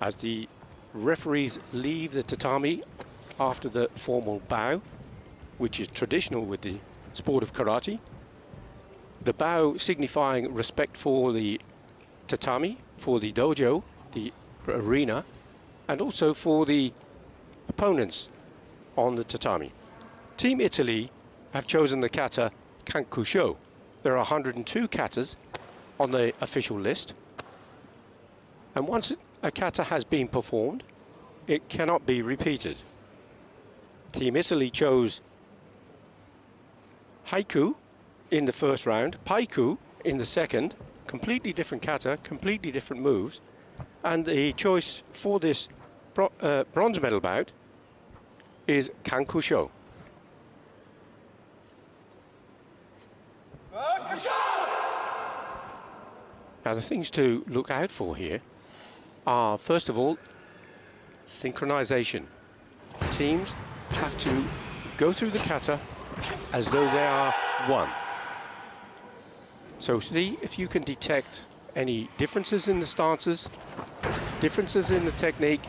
As the referees leave the tatami after the formal bow, which is traditional with the sport of karate, the bow signifying respect for the tatami, for the dojo, the arena, and also for the opponents on the tatami. Team Italy have chosen the kata Kankusho. There are 102 katas on the official list, and once a kata has been performed, it cannot be repeated. Team Italy chose haiku in the first round, paiku in the second, completely different kata, completely different moves, and the choice for this bronze medal bout is Kankusho. Now the things to look out for here are, first of all, synchronization. Teams have to go through the kata as though they are one. So see if you can detect any differences in the stances, differences in the technique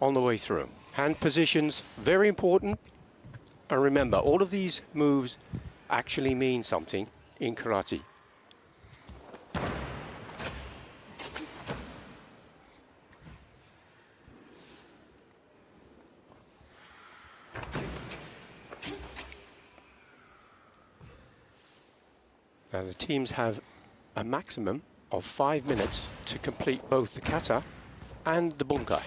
on the way through. Hand positions, very important. And remember, all of these moves actually mean something in karate. Now the teams have a maximum of 5 minutes to complete both the kata and the bunkai.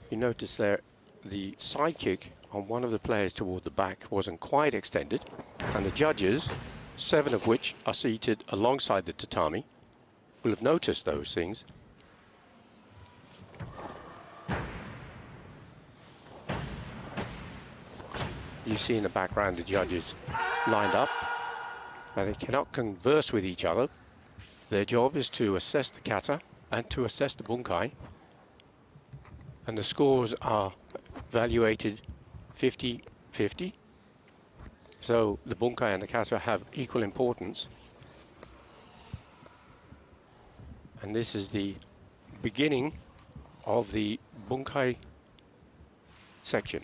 You notice there the side kick on one of the players toward the back wasn't quite extended, and the judges, 7 of which are seated alongside the tatami, will have noticed those things. You see in the background the judges lined up. Now they cannot converse with each other. Their job is to assess the kata and to assess the bunkai. And the scores are evaluated 50-50. So the bunkai and the kata have equal importance. And this is the beginning of the bunkai section.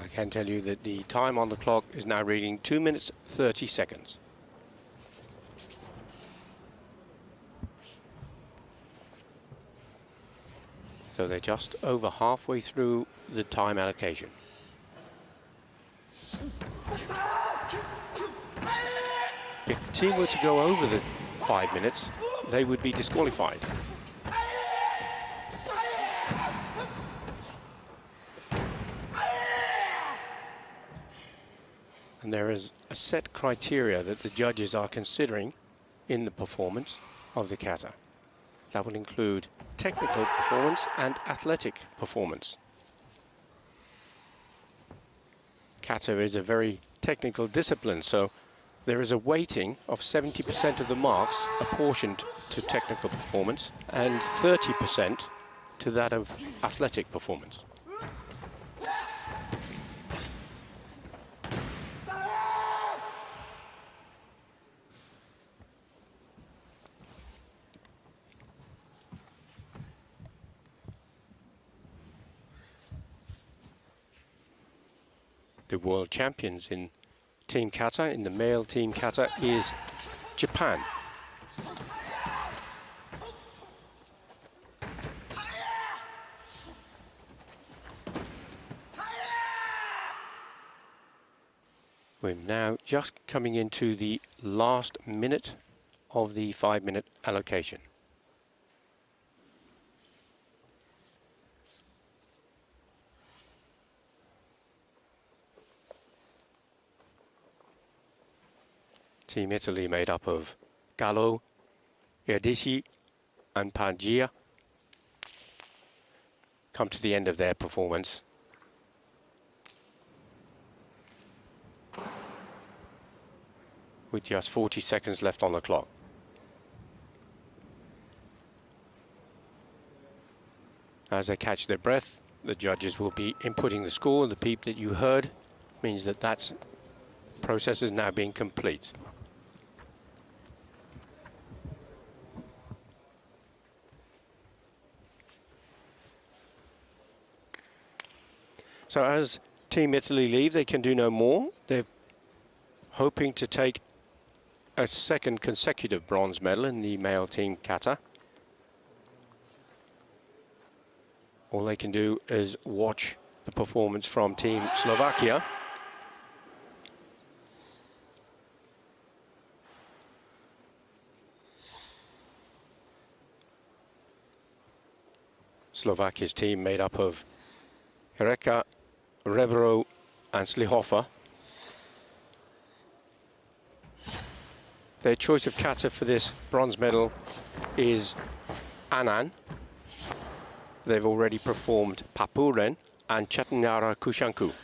I can tell you that the time on the clock is now reading 2 minutes 30 seconds. So they're just over halfway through the time allocation. If the team were to go over the 5 minutes, they would be disqualified. And there is a set criteria that the judges are considering in the performance of the kata. That will include technical performance and athletic performance. Kata is a very technical discipline, so there is a weighting of 70% of the marks apportioned to technical performance and 30% to that of athletic performance. The world champions in Team Kata, in the male Team Kata, is Japan. We're now just coming into the last minute of the 5-minute allocation. Team Italy made up of Gallo, Iadici and Paggia come to the end of their performance. With just 40 seconds left on the clock. As they catch their breath, the judges will be inputting the score. The beep that you heard means that that process is now being complete. So as Team Italy leave, they can do no more. They're hoping to take a second consecutive bronze medal in the male team kata. All they can do is watch the performance from Team Slovakia. Slovakia's team made up of Hereka, Rebro and Slihofa. Their choice of kata for this bronze medal is Anan. They've already performed Papuren and Chatanyara Kushanku.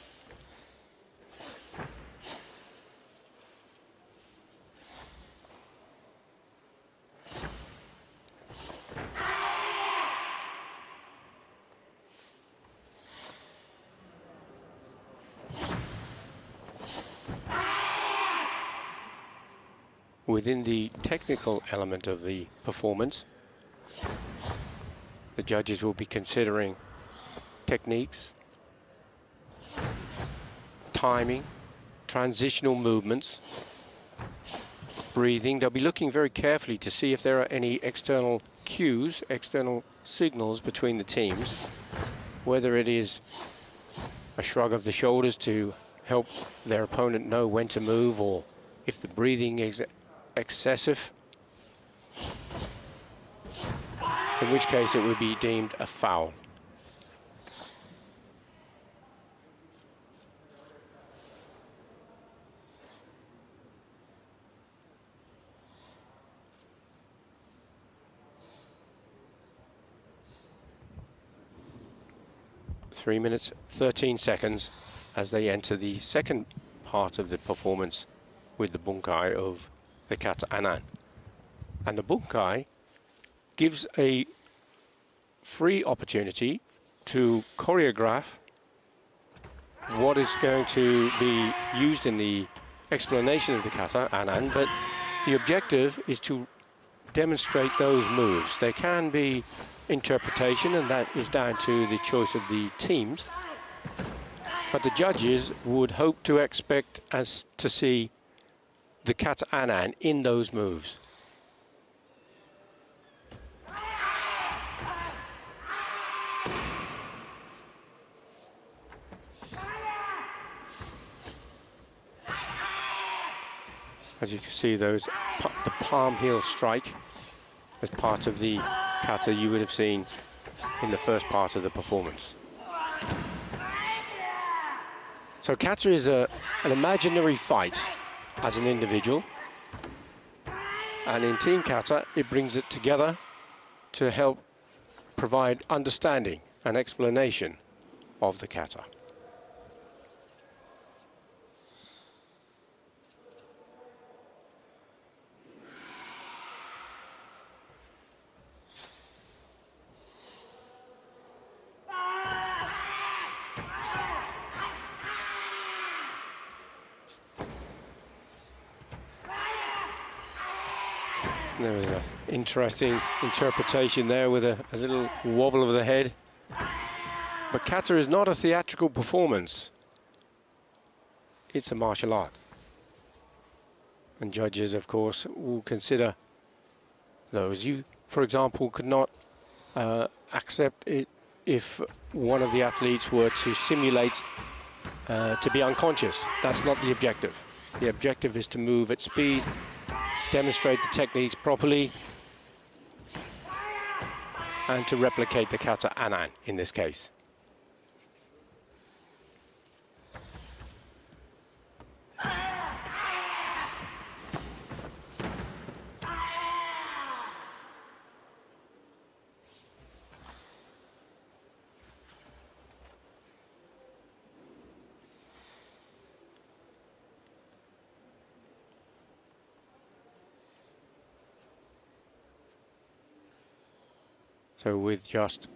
Within the technical element of the performance, the judges will be considering techniques, timing, transitional movements, breathing. They'll be looking very carefully to see if there are any external cues, external signals between the teams, whether it is a shrug of the shoulders to help their opponent know when to move, or if the breathing is excessive, in which case it would be deemed a foul. Three minutes, 13 seconds as they enter the second part of the performance with the bunkai of the kata Anan. And the bunkai gives a free opportunity to choreograph what is going to be used in the explanation of the kata Anan, but the objective is to demonstrate those moves. There can be interpretation, and that is down to the choice of the teams, but the judges would hope to expect us to see the kata Anan in those moves. As you can see, the palm heel strike as part of the kata you would have seen in the first part of the performance. So kata is an imaginary fight as an individual, and in team kata it brings it together to help provide understanding and explanation of the kata. There was an interesting interpretation there with a little wobble of the head. But kata is not a theatrical performance. It's a martial art. And judges, of course, will consider those. You, for example, could not accept it if one of the athletes were to simulate to be unconscious. That's not the objective. The objective is to move at speed demonstrate the techniques properly and to replicate the kata anan in this case. So with just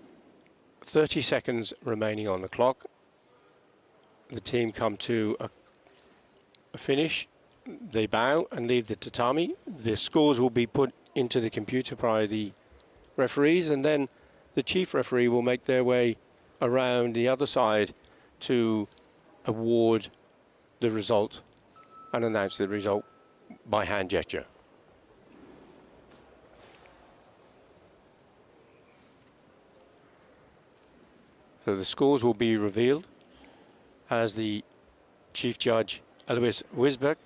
30 seconds remaining on the clock, the team come to a finish. They bow and leave the tatami. The scores will be put into the computer by the referees, and then the chief referee will make their way around the other side to award the result and announce the result by hand gesture. So the scores will be revealed as the chief judge, Alois Wisbeck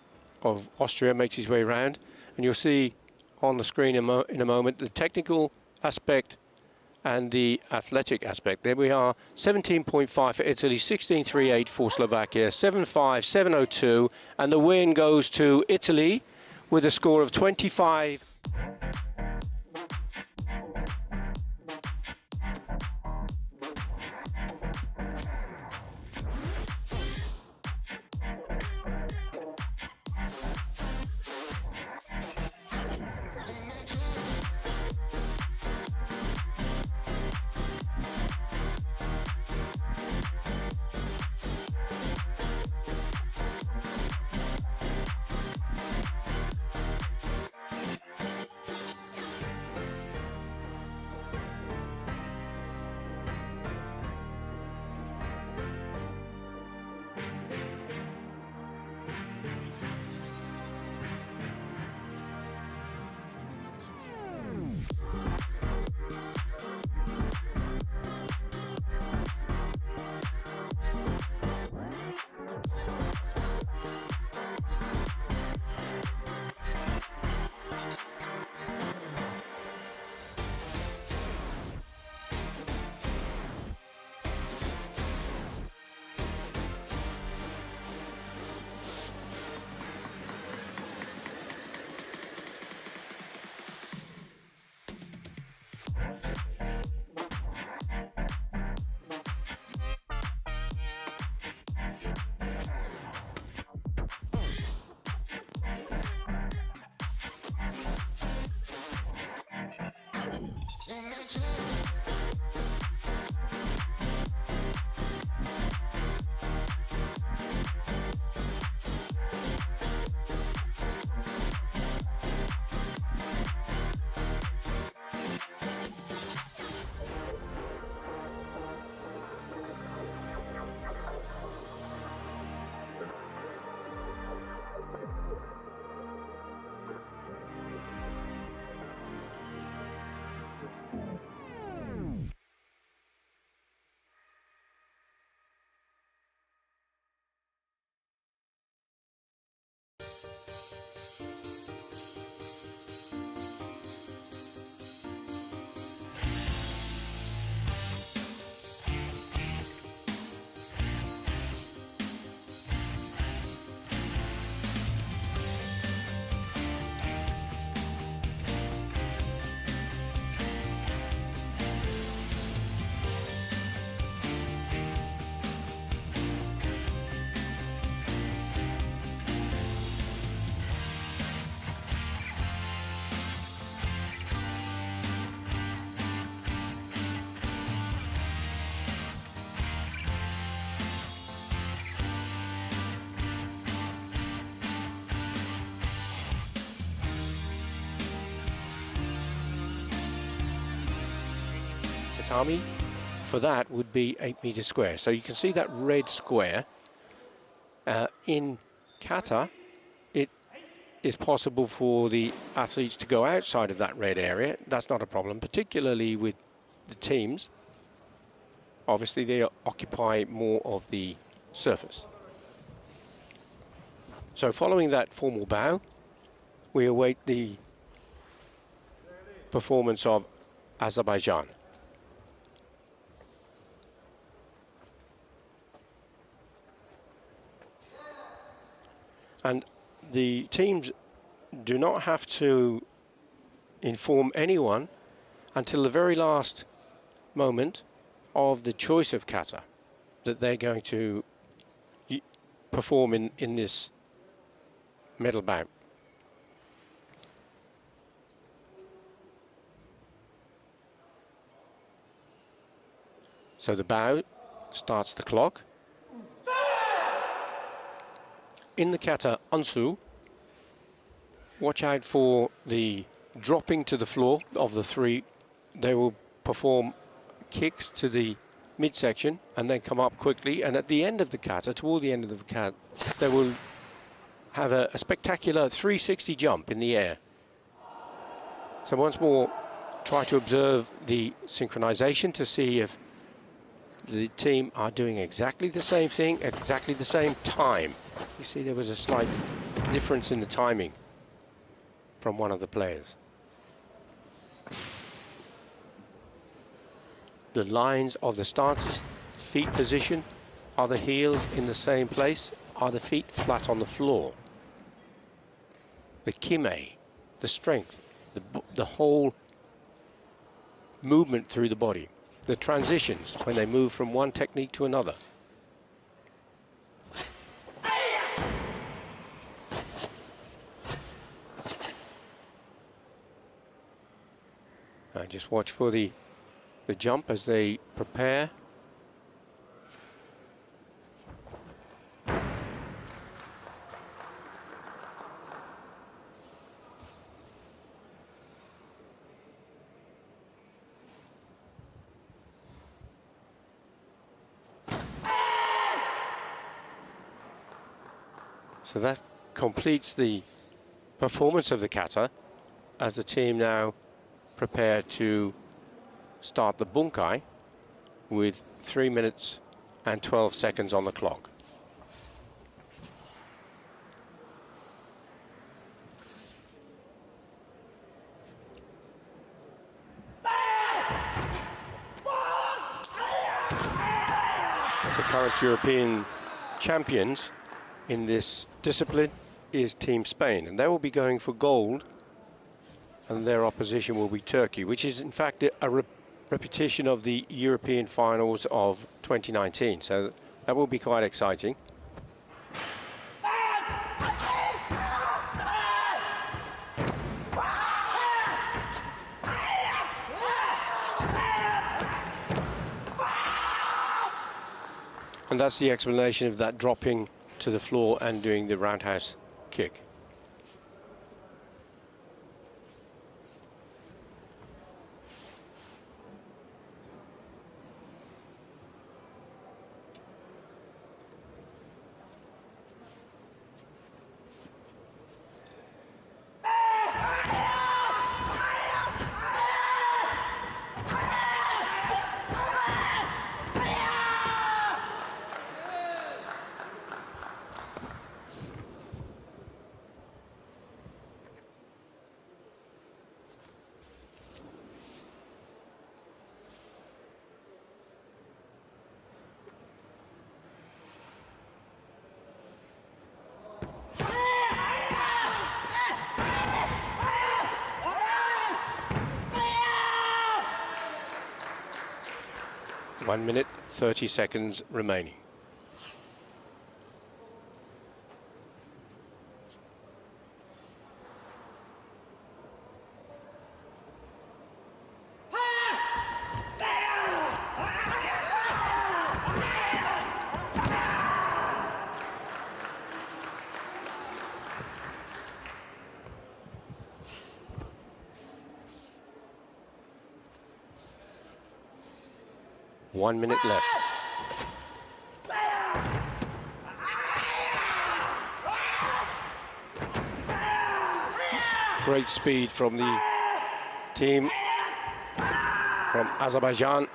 of Austria, makes his way around. And you'll see on the screen in a moment the technical aspect and the athletic aspect. There we are, 17.5 for Italy, 16.38 for Slovakia, 7.5, 7.02. And the win goes to Italy with a score of 25. Tatami for that would be 8 meters square. So you can see that red square. In kata, it is possible for the athletes to go outside of that red area. That's not a problem, particularly with the teams. Obviously, they occupy more of the surface. So following that formal bow, we await the performance of Azerbaijan. And the teams do not have to inform anyone until the very last moment of the choice of kata that they're going to perform in this medal bout. So the bow starts the clock. In the kata Ansu, watch out for the dropping to the floor of the three. They will perform kicks to the midsection and then come up quickly. And at the end of the kata, toward the end of the kata, they will have a spectacular 360 jump in the air. So once more, try to observe the synchronization to see if the team are doing exactly the same thing, exactly the same time. You see there was a slight difference in the timing from one of the players. The lines of the stances, feet position, are the heels in the same place? Are the feet flat on the floor? The kime, the strength, the whole movement through the body. The transitions when they move from one technique to another. And just watch for the jump as they prepare. So that completes the performance of the kata as the team now prepare to start the bunkai with 3 minutes and 12 seconds on the clock. The current European champions in this discipline is Team Spain, and they will be going for gold, and their opposition will be Turkey, which is in fact a repetition of the European finals of 2019, so that will be quite exciting. And that's the explanation of that dropping to the floor and doing the roundhouse kick. One minute, 30 seconds remaining. One minute left. Great speed from the team from Azerbaijan.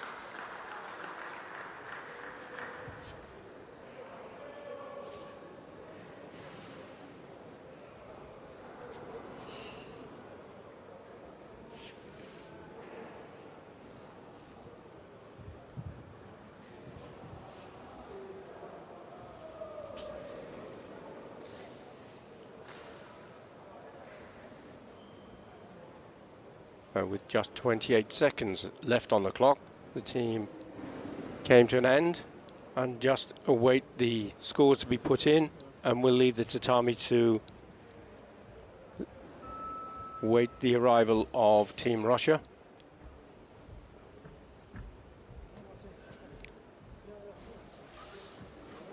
With just 28 seconds left on the clock, the team came to an end and just await the scores to be put in, and we'll leave the tatami to wait the arrival of Team Russia.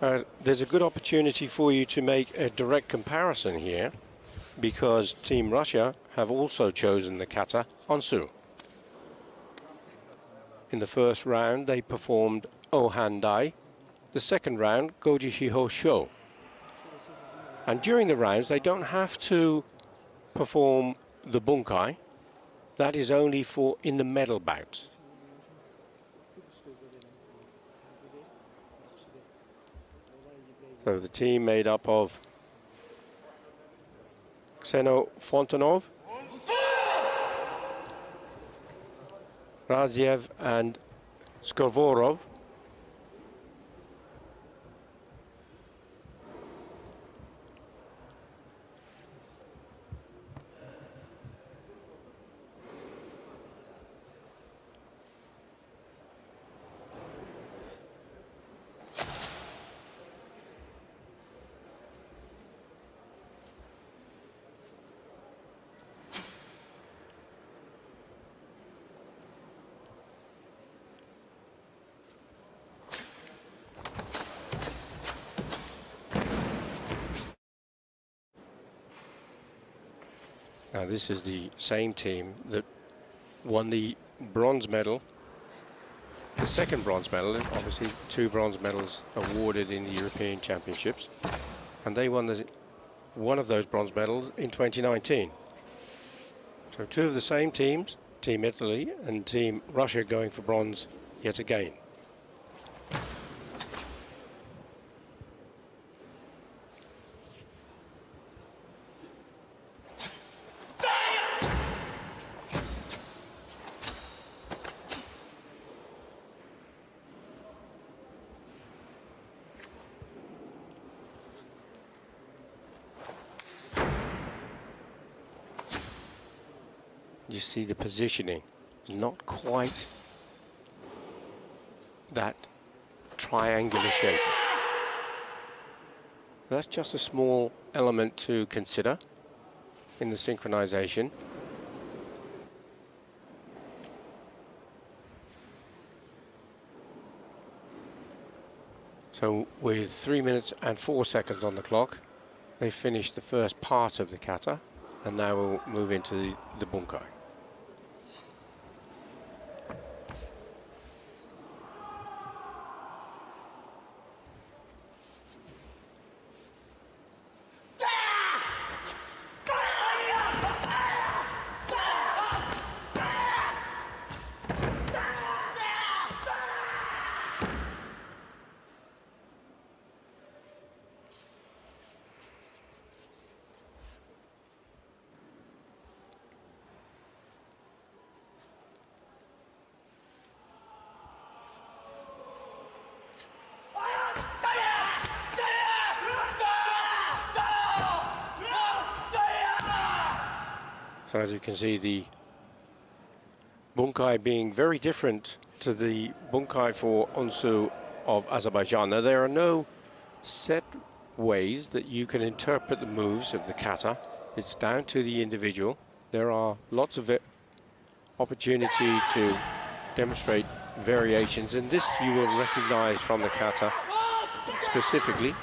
There's a good opportunity for you to make a direct comparison here, because Team Russia have also chosen the kata Onsu. In the first round they performed Ohandai, the second round Goji Shiho Sho. And during the rounds they don't have to perform the bunkai. That is only for in the medal bouts. So the team made up of Kseno Fontanov, Raziev and Skorvorov. Now this is the same team that won the bronze medal, the second bronze medal, obviously 2 bronze medals awarded in the European Championships, and they won one of those bronze medals in 2019. So 2 of the same teams, Team Italy and Team Russia, going for bronze yet again. You see the positioning is not quite that triangular shape. That's just a small element to consider in the synchronization. So with 3 minutes and 4 seconds on the clock, they finished the first part of the kata, and now we'll move into the bunkai. So as you can see, the bunkai being very different to the bunkai for Onsu of Azerbaijan. Now, there are no set ways that you can interpret the moves of the kata. It's down to the individual. There are lots of opportunity to demonstrate variations, and this you will recognize from the kata specifically.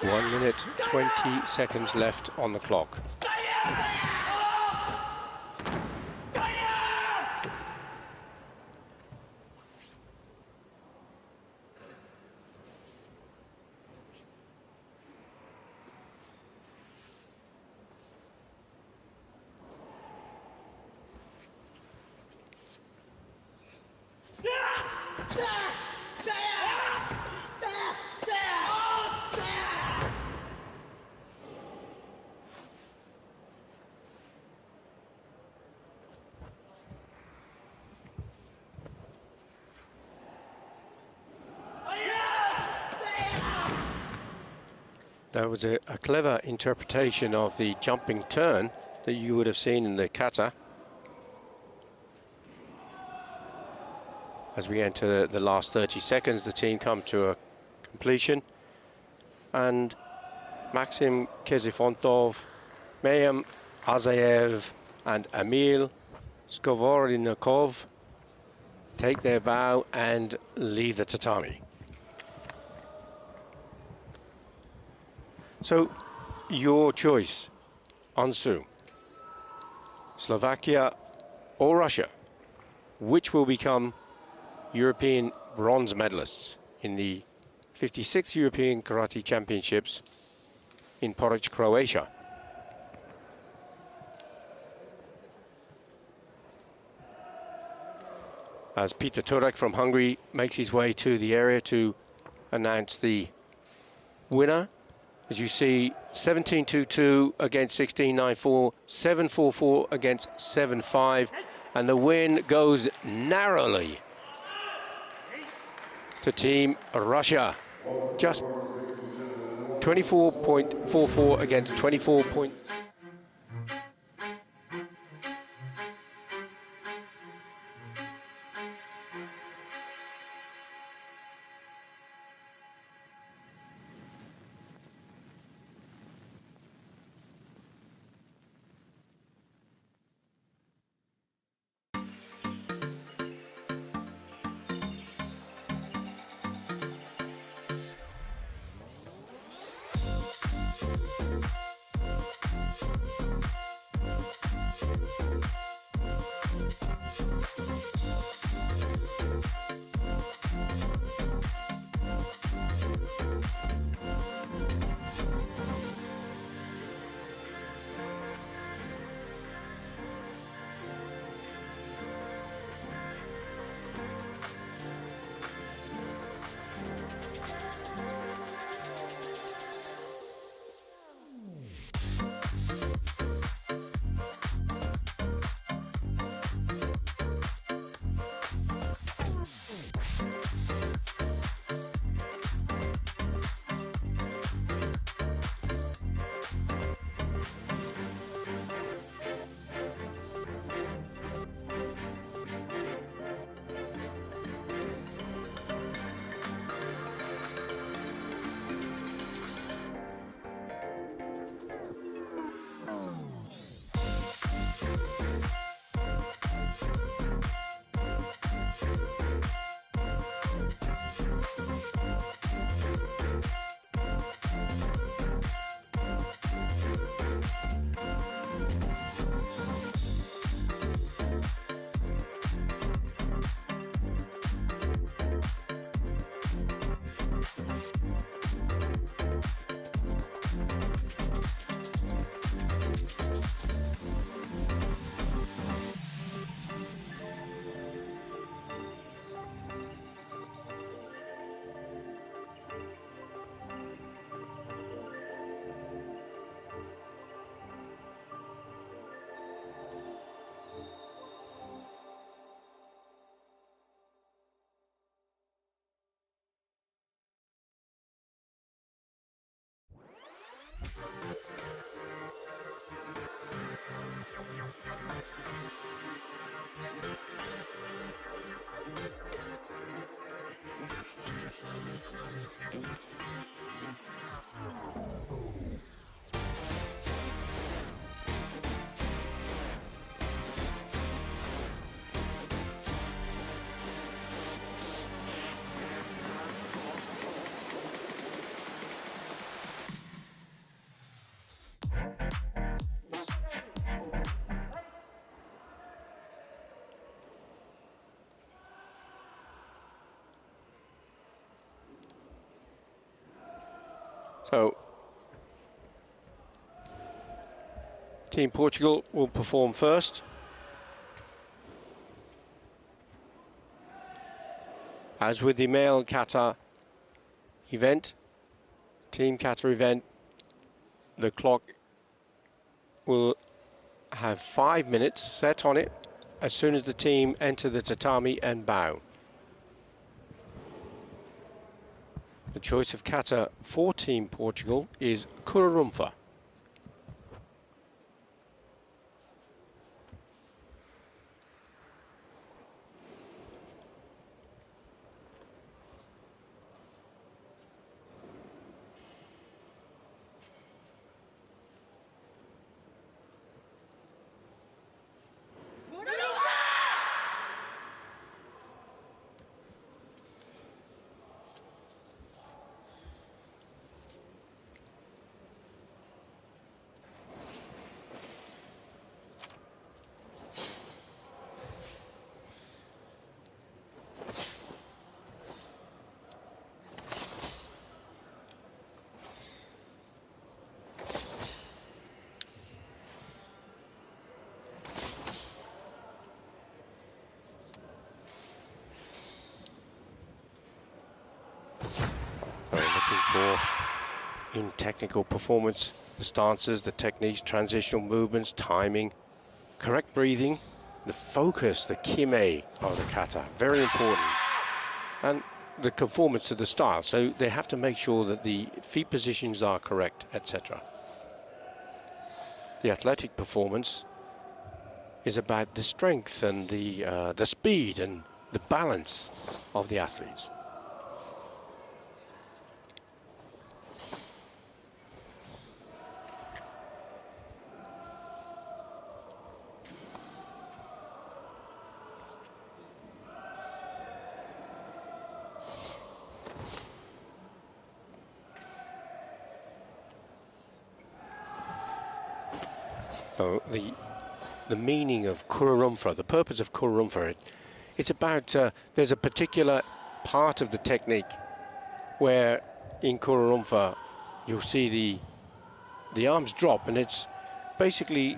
One minute, 20 seconds left on the clock. There was a clever interpretation of the jumping turn that you would have seen in the kata. As we enter the last 30 seconds, the team come to a completion. And Maxim Kezifontov, Mayam Azayev and Emil Skovornikov take their bow and leave the tatami. So, your choice, Ansu, Slovakia or Russia, which will become European bronze medalists in the 56th European Karate Championships in Poreč, Croatia? As Peter Turek from Hungary makes his way to the area to announce the winner. As you see, 17.22 against 16.94, 7.44 against 7.5, and the win goes narrowly to Team Russia. Just 24.44 against 24. So, Team Portugal will perform first. As with the male kata event, team kata event, the clock will have 5 minutes set on it as soon as the team enter the tatami and bow. The choice of kata for Team Portugal is Kurarumfa. For in technical performance, the stances, the techniques, transitional movements, timing, correct breathing, the focus, the kime of the kata, very important, and the conformance to the style. So they have to make sure that the feet positions are correct, etc. The athletic performance is about the strength and the speed and the balance of the athletes. So the meaning of Kurarumfa, the purpose of Kurarumfa, it's about there's a particular part of the technique where in Kurarumfa you'll see the arms drop, and it's basically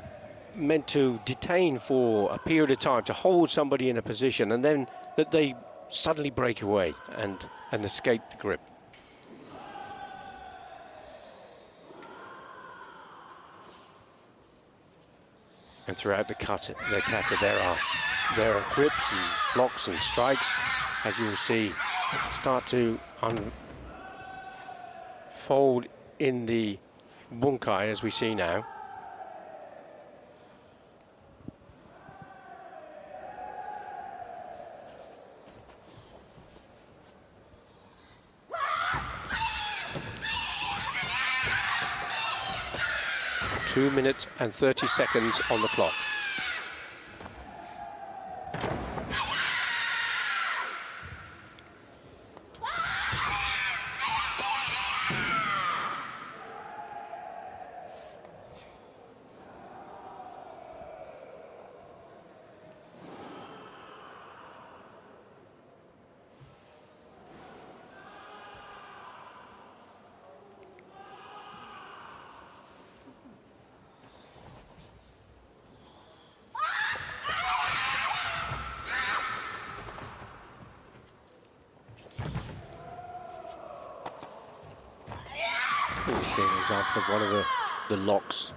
meant to detain for a period of time, to hold somebody in a position, and then that they suddenly break away and escape the grip. And throughout the kata there are grips and blocks and strikes, as you will see, start to unfold in the bunkai as we see now. Two minutes and 30 seconds on the clock. You see an example of one of the locks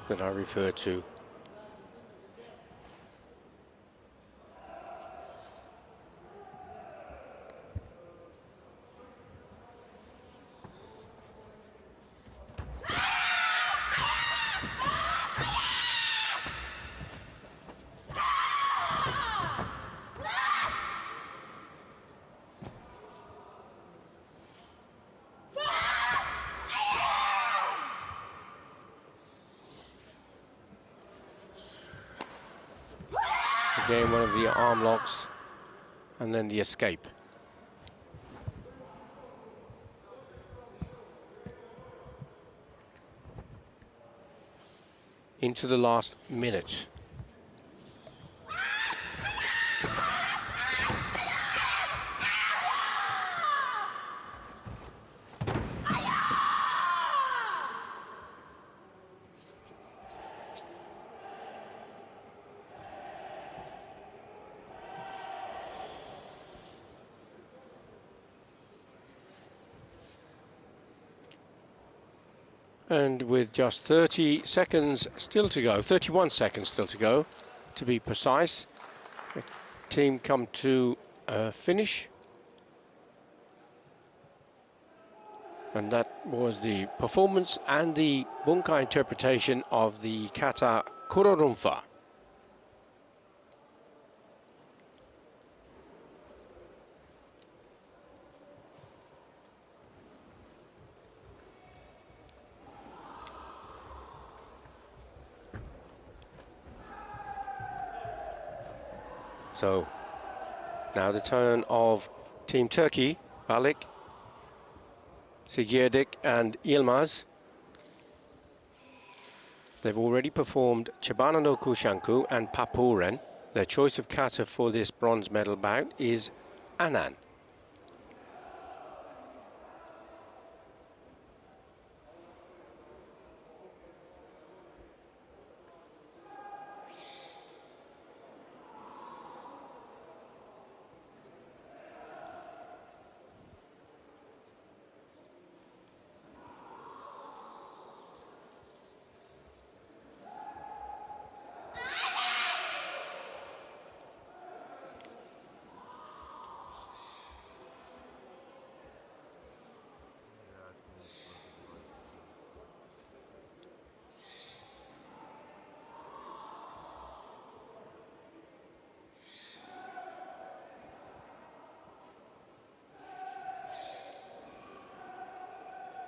that I referred to. Again, one of the arm locks, and then the escape. Into the last minute. And with just 30 seconds still to go, 31 seconds still to go, to be precise, the team come to a finish. And that was the performance and the bunkai interpretation of the kata kurorunfa. So now the turn of Team Turkey, Balik, Sigirdik and Yilmaz. They've already performed Chibana no Kushanku and Papuren. Their choice of kata for this bronze medal bout is Anan.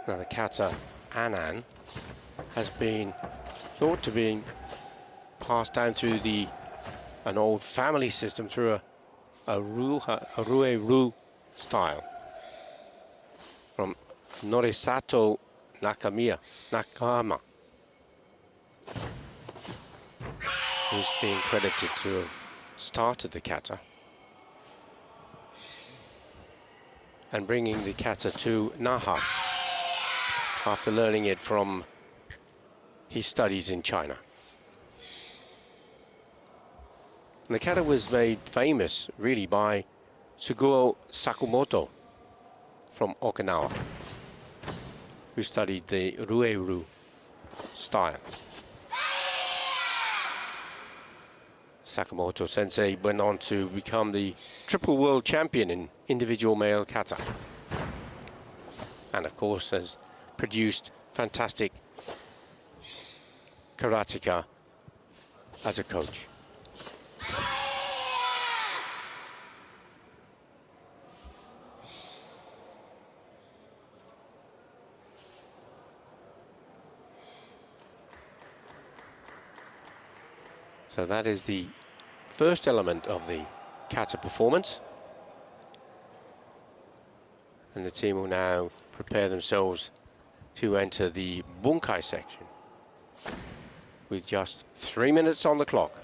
Now the kata Anan has been thought to be passed down through an old family system through a rue style from Norisato Nakama, who's being credited to have started the kata and bringing the kata to Naha after learning it from his studies in China. And the kata was made famous really by Suguo Sakamoto from Okinawa, who studied the rue style. Sakamoto sensei went on to become the triple world champion in individual male kata, and of course has produced fantastic karateka as a coach. So that is the first element of the kata performance, and the team will now prepare themselves to enter the bunkai section with just 3 minutes on the clock.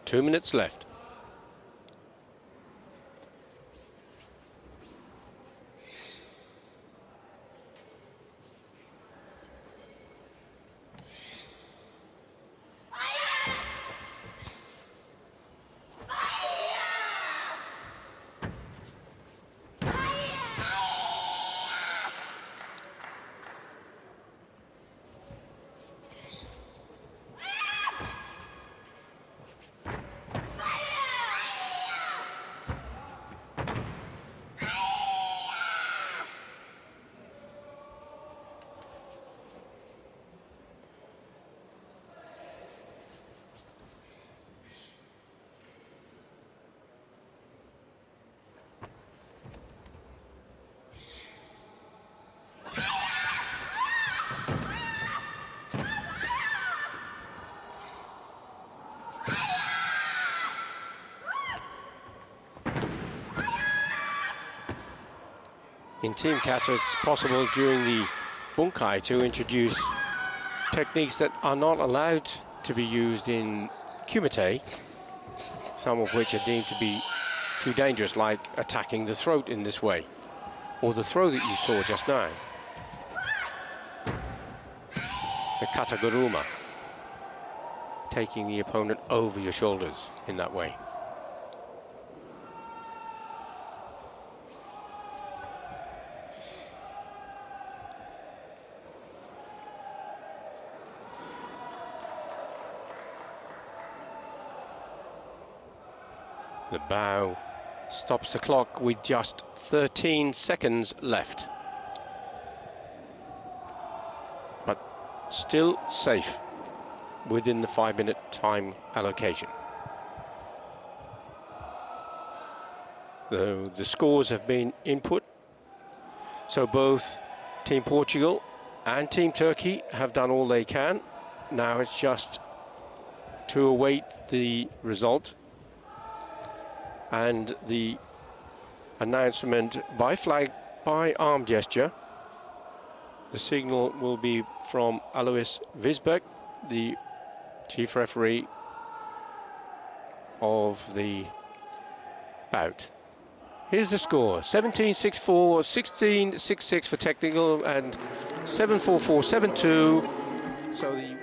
Two minutes left. in Team Kata, it's possible during the bunkai to introduce techniques that are not allowed to be used in kumite, some of which are deemed to be too dangerous, like attacking the throat in this way, or the throw that you saw just now, the kataguruma, taking the opponent over your shoulders in that way. The bow stops the clock with just 13 seconds left. But still safe within the 5-minute time allocation. The scores have been input. So both Team Portugal and Team Turkey have done all they can. Now it's just to await the result and the announcement by flag, by arm gesture. The signal will be from Alois Visbeck, the chief referee of the bout. Here's the score: 17-6-4, 16-6-6 for technical, and 7-4-4, 7-2. So the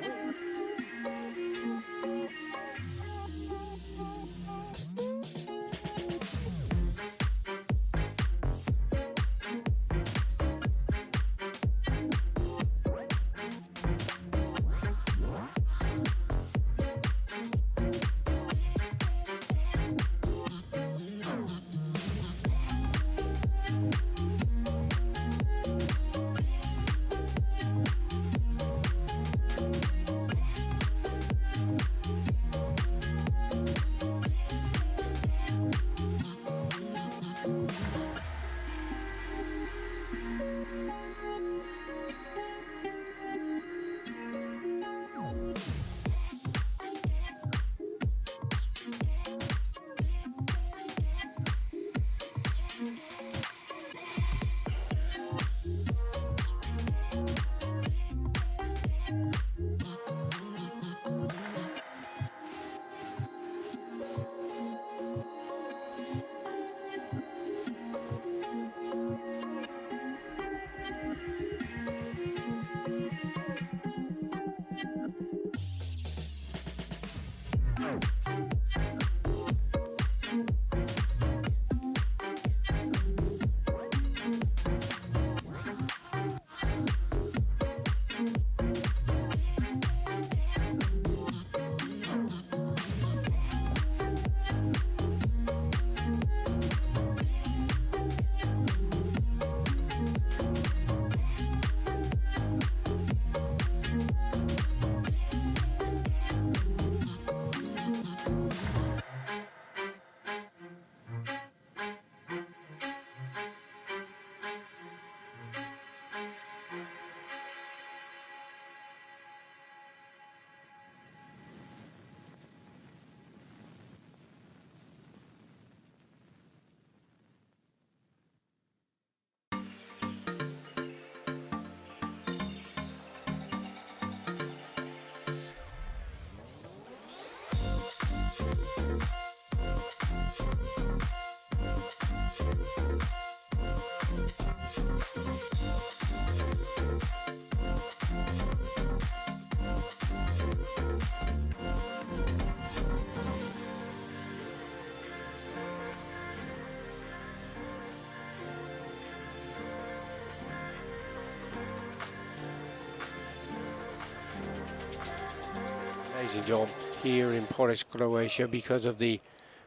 amazing job here in Porridge, Croatia. Because of the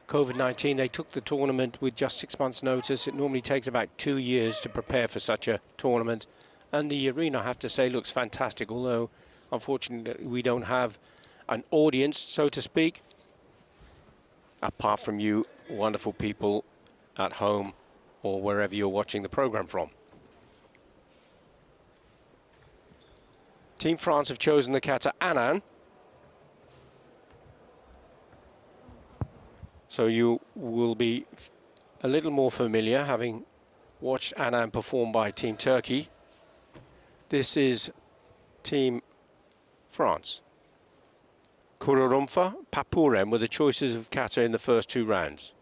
COVID-19, they took the tournament with just 6 months' notice. It normally takes about 2 years to prepare for such a tournament. And the arena, I have to say, looks fantastic, although unfortunately we don't have an audience, so to speak, apart from you wonderful people at home or wherever you're watching the program from. Team France have chosen the kata Anan. So you will be a little more familiar, having watched Annan perform by Team Turkey. This is Team France. Kururumfa, Papurem were the choices of kata in the first 2 rounds.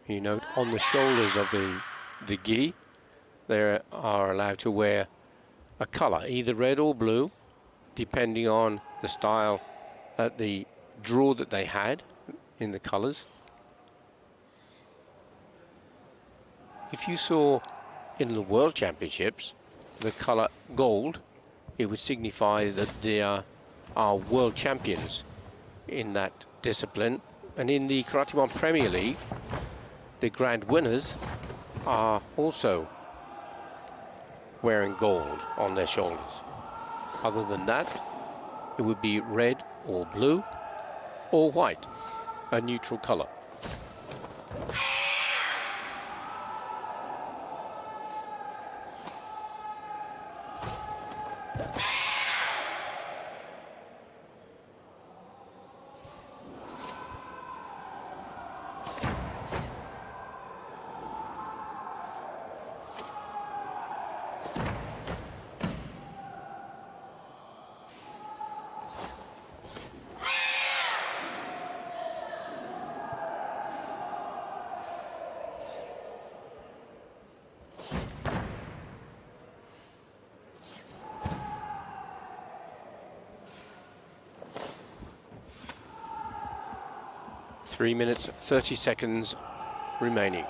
You note on the shoulders of the gi, they are allowed to wear a colour, either red or blue, depending on the style, the draw that they had in the colours. If you saw in the World Championships the colour gold, it would signify that they are world champions in that discipline. And in the Karate One Premier League, the grand winners are also wearing gold on their shoulders. Other than that, it would be red or blue or white, a neutral colour. Three minutes, 30 seconds remaining.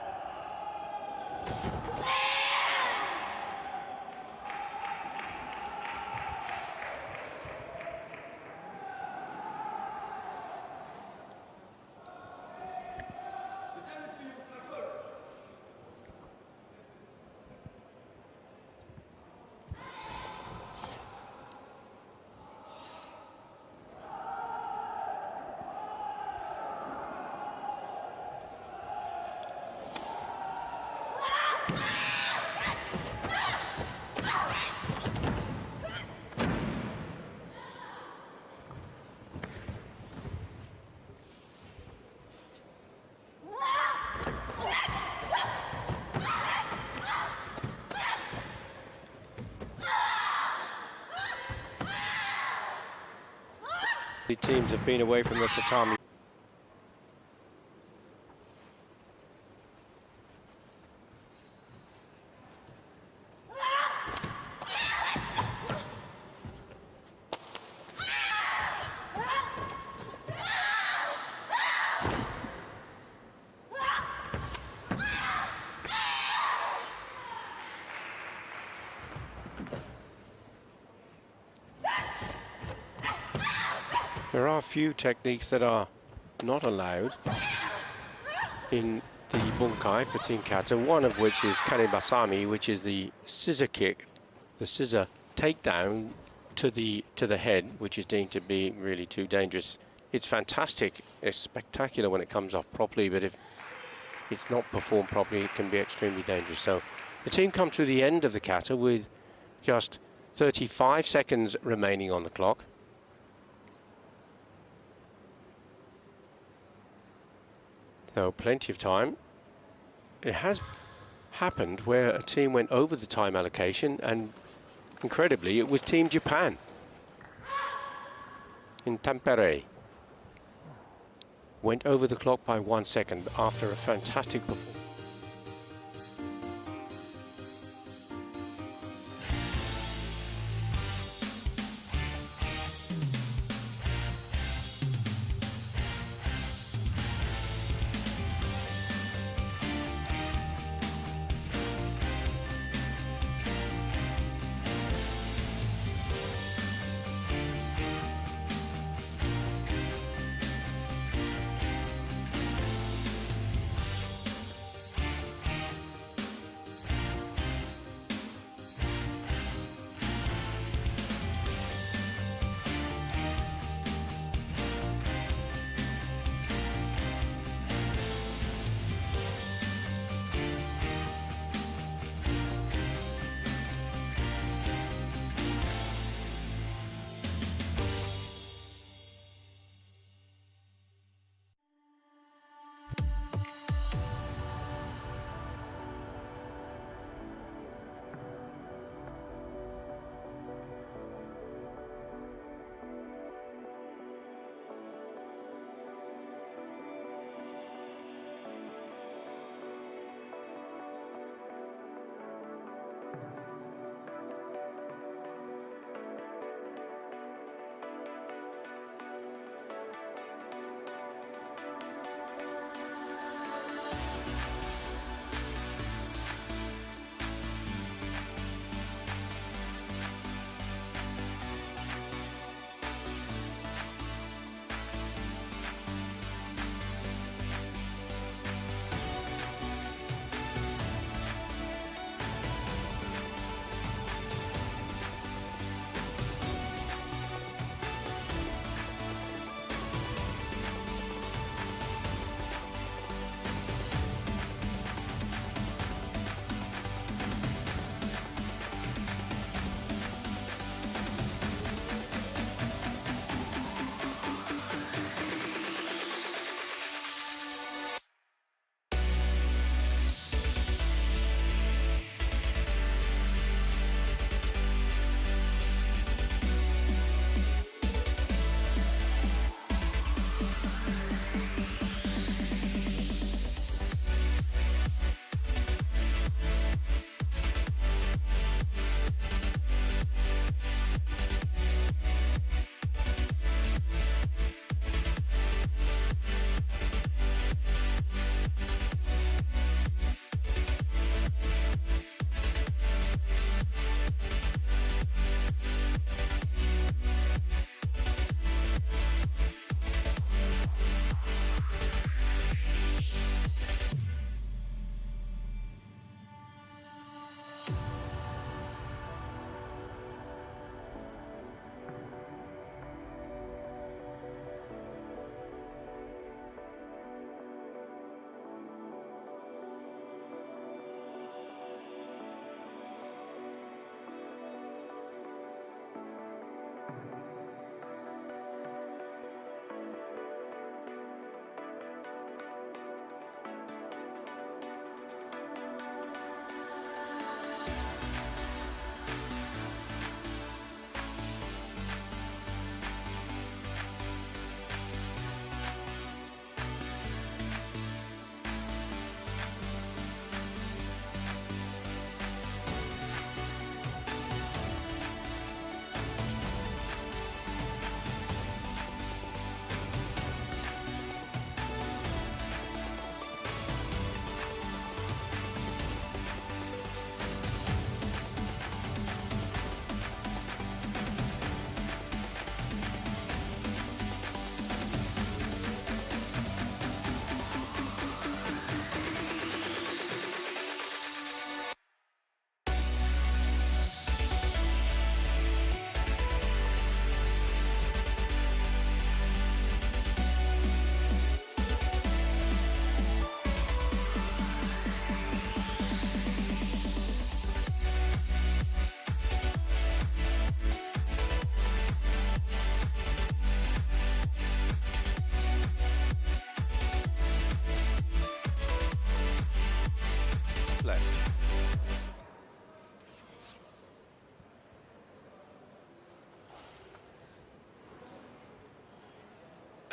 The teams have been away from the tatami. There are a few techniques that are not allowed in the bunkai for Team Kata, one of which is kanebasami, which is the scissor kick, the scissor takedown to the head, which is deemed to be really too dangerous. It's fantastic, it's spectacular when it comes off properly, but if it's not performed properly, it can be extremely dangerous. So the team come to the end of the kata with just 35 seconds remaining on the clock. So plenty of time. It has happened where a team went over the time allocation, and incredibly it was Team Japan in Tampere. Went over the clock by 1 second after a fantastic performance.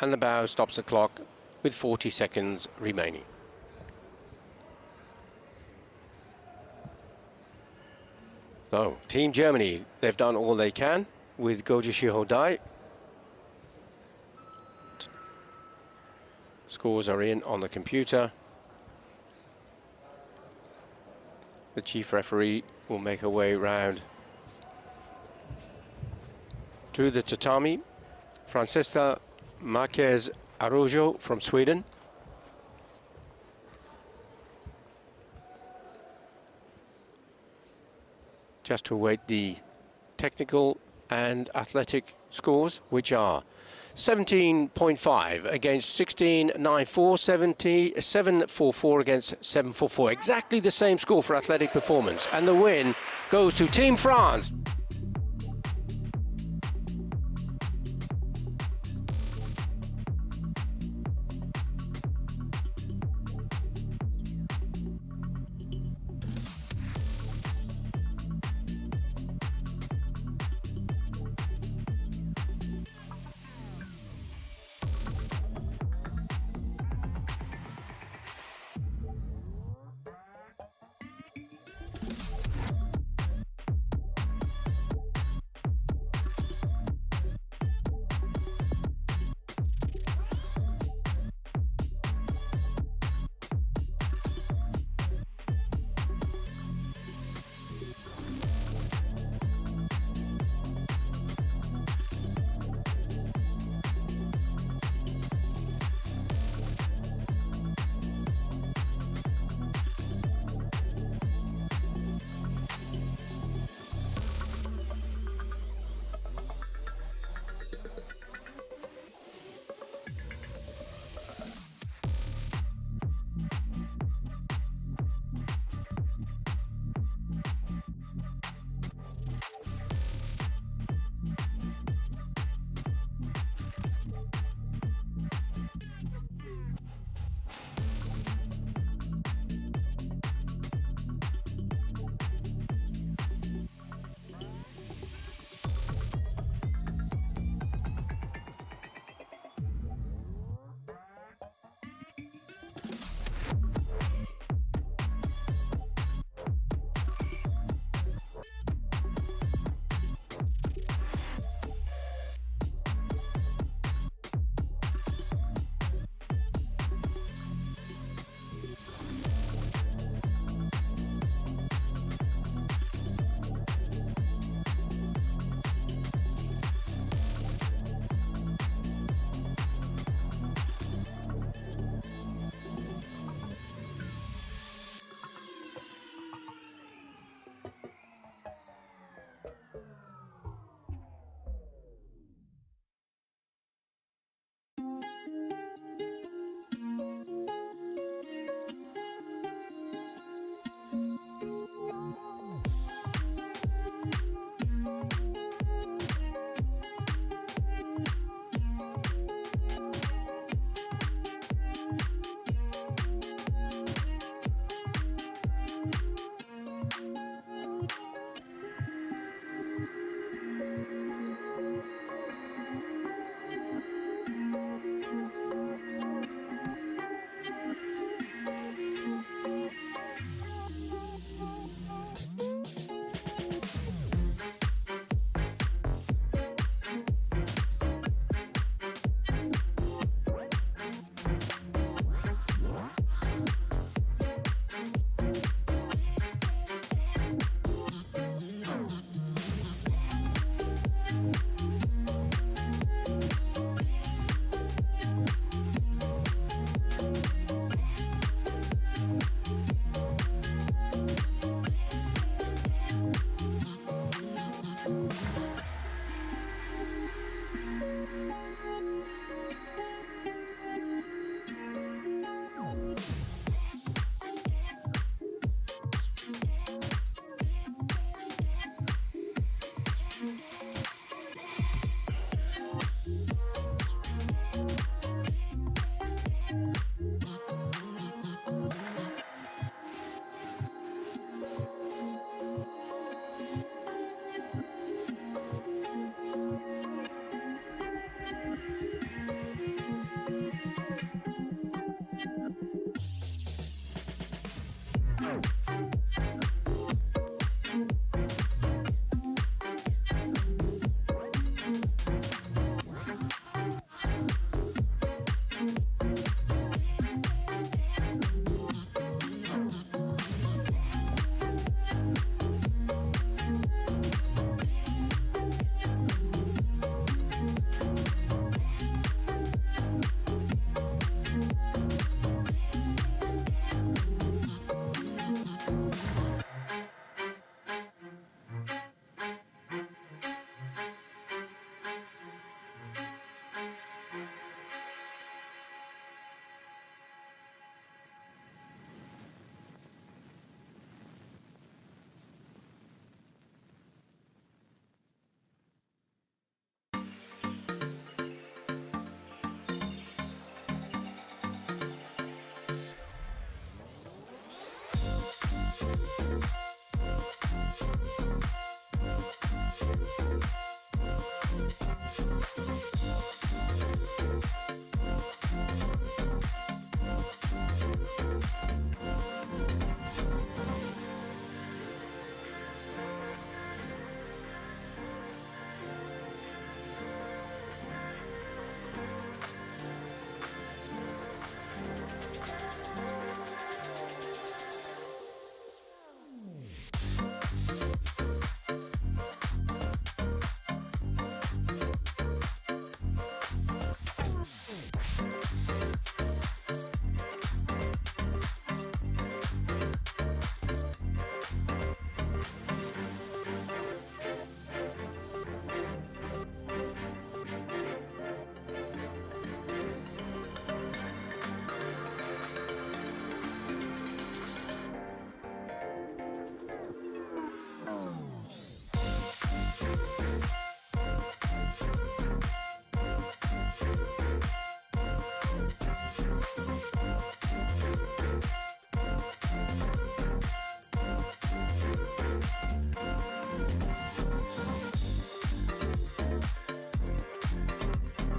and the bow stops the clock with 40 seconds remaining. So, Team Germany, they've done all they can with Goji Shihodai. Scores are in on the computer. The chief referee will make her way round to the tatami. Francesca Marquez Araujo from Sweden. Just to await the technical and athletic scores, which are 17.5 against 16.94, 7.44 against 7.44. Exactly the same score for athletic performance. And the win goes to Team France.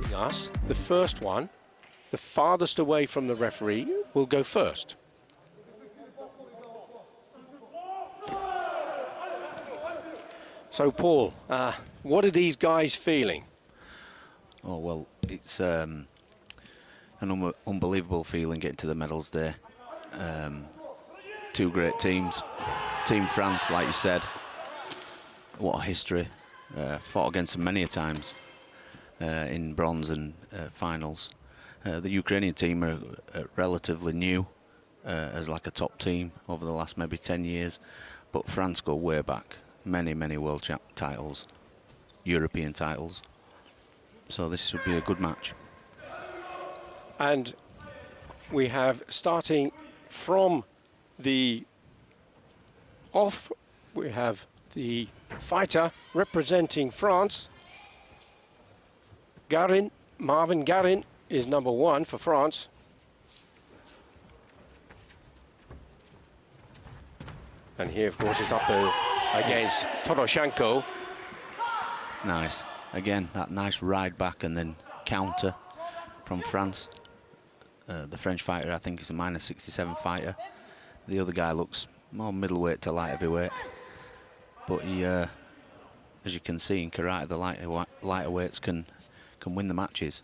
Yes, the first one, the farthest away from the referee, will go first. So, Paul, what are these guys feeling? Oh, well, it's an unbelievable feeling getting to the medals day. Two great teams. Team France, like you said, what a history. Fought against them many a times in bronze and finals. The Ukrainian team are relatively new as like a top team over the last maybe 10 years, but France go way back. Many, many world titles, European titles. So this should be a good match. And we have, starting from the off, we have the fighter representing France. Marvin Garin is number 1 for France. And here, of course, is up against Toroshenko. Nice. Again, that nice ride back and then counter from France. The French fighter, I think, is a -67 fighter. The other guy looks more middleweight to light heavyweight. But he, as you can see in karate, the lighter weights can win the matches.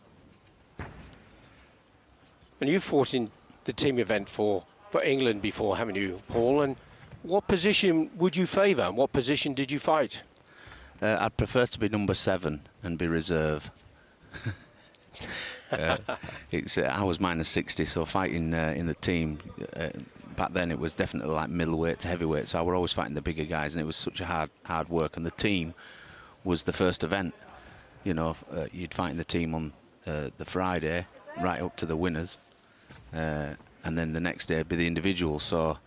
And you fought in the team event for England before, haven't you, Paul? And what position would you favour? And what position did you fight? I'd prefer to be number 7 and be reserve. I was -60, so fighting in the team, back then it was definitely like middleweight to heavyweight, so I were always fighting the bigger guys, and it was such a hard work. And the team was the first event. You know, you'd fight in the team on the Friday, right up to the winners, and then the next day would be the individual, so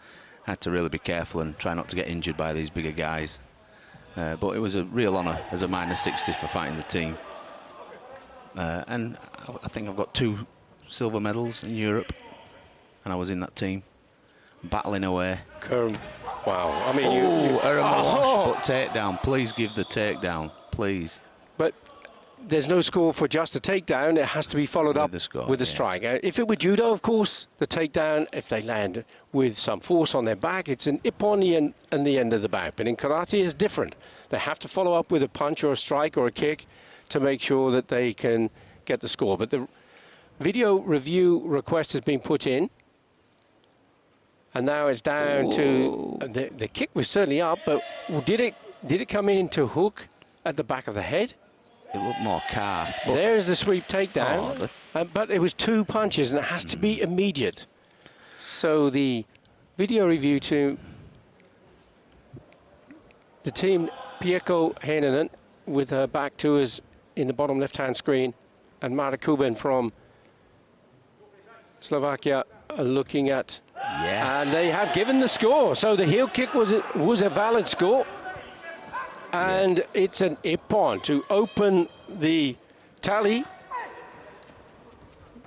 I had to really be careful and try not to get injured by these bigger guys. But it was a real honour as a -60 for fighting the team. And I think I've got 2 silver medals in Europe, and I was in that team, battling away. Wow, I mean, But takedown, please give the takedown, please. But there's no score for just a takedown. It has to be followed up with a strike. If it were judo, of course, the takedown, if they land with some force on their back, it's an ippon and the end of the back. But in karate, it's different. They have to follow up with a punch or a strike or a kick to make sure that they can get the score. But the video review request has been put in. And now it's down to the kick was certainly up, but did it come in to hook at the back of the head? It looked more calf. There's the sweep takedown, but it was 2 punches, and it has to be immediate. So the video review to the team, Pieko Heinonen, with her back to us in the bottom left-hand screen, and Mara Kuben from Slovakia looking at. Yes. And they have given the score. So the heel kick was a valid score. And it's an ippon to open the tally.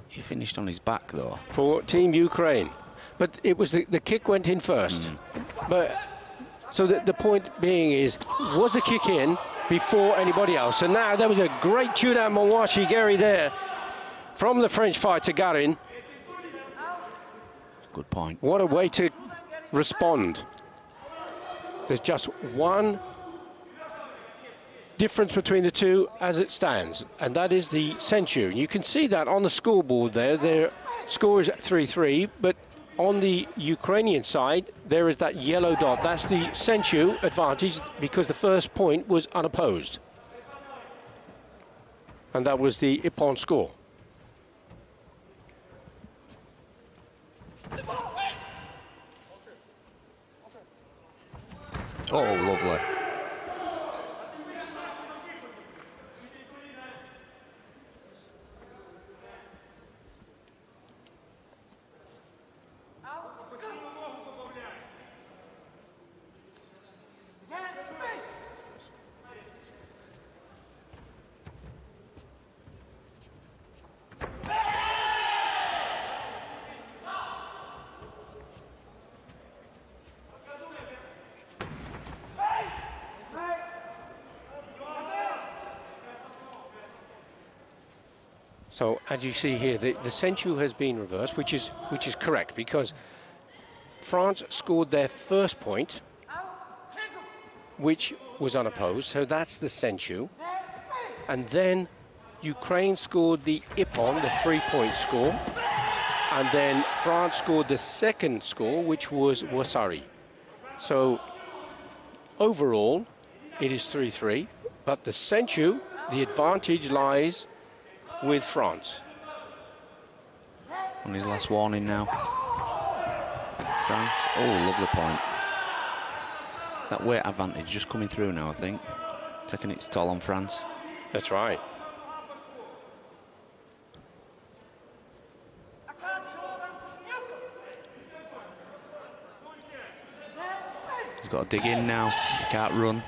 He finished on his back, though. For Team Ukraine. But it was the kick went in first. But so the point being is, was the kick in before anybody else? And now there was a great Chudan Mawashi Gary there from the French fighter Garin. Good point. What a way to respond. There's just one difference between the two as it stands, and that is the senchu. You can see that on the scoreboard there. Their score is 3-3, but on the Ukrainian side, there is that yellow dot. That's the senchu advantage because the first point was unopposed. And that was the ippon score. Oh, lovely. So as you see here, the sensu has been reversed, which is correct, because France scored their first point, which was unopposed, so that's the sensu. And then Ukraine scored the ippon, the 3-point score, and then France scored the second score, which was wasari. So overall, it is 3-3, but the sensu, the advantage lies with France. On his last warning now. France, oh, lovely point. That weight advantage just coming through now, I think. Taking its toll on France. That's right. He's got to dig in now. He can't run.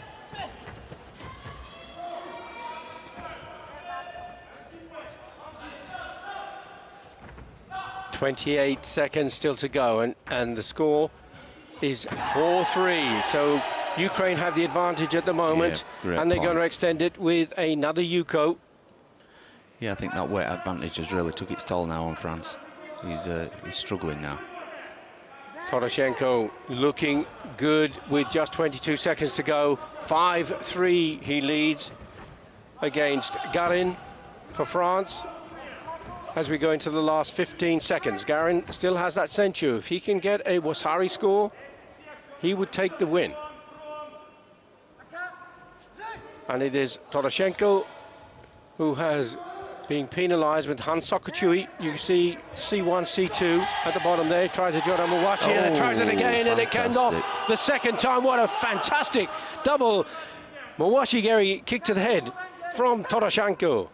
.28 seconds still to go, and the score is 4-3. So Ukraine have the advantage at the moment, yeah, and they're point. going to extend it with another Yuko. Yeah, I think that weight advantage has really took its toll now on France. He's struggling now. Toroshenko looking good with just 22 seconds to go. 5-3 he leads against Garin for France. As we go into the last 15 seconds, Garin still has that sensu. If he can get a wasari score, he would take the win. And it is Toroshenko who has been penalised with Han Sokachui. You see C1, C2 at the bottom there. Tries a Jordan Mawashi and tries it again, and it came off the second time. What a fantastic double Mawashi Gary kick to the head from Toroshenko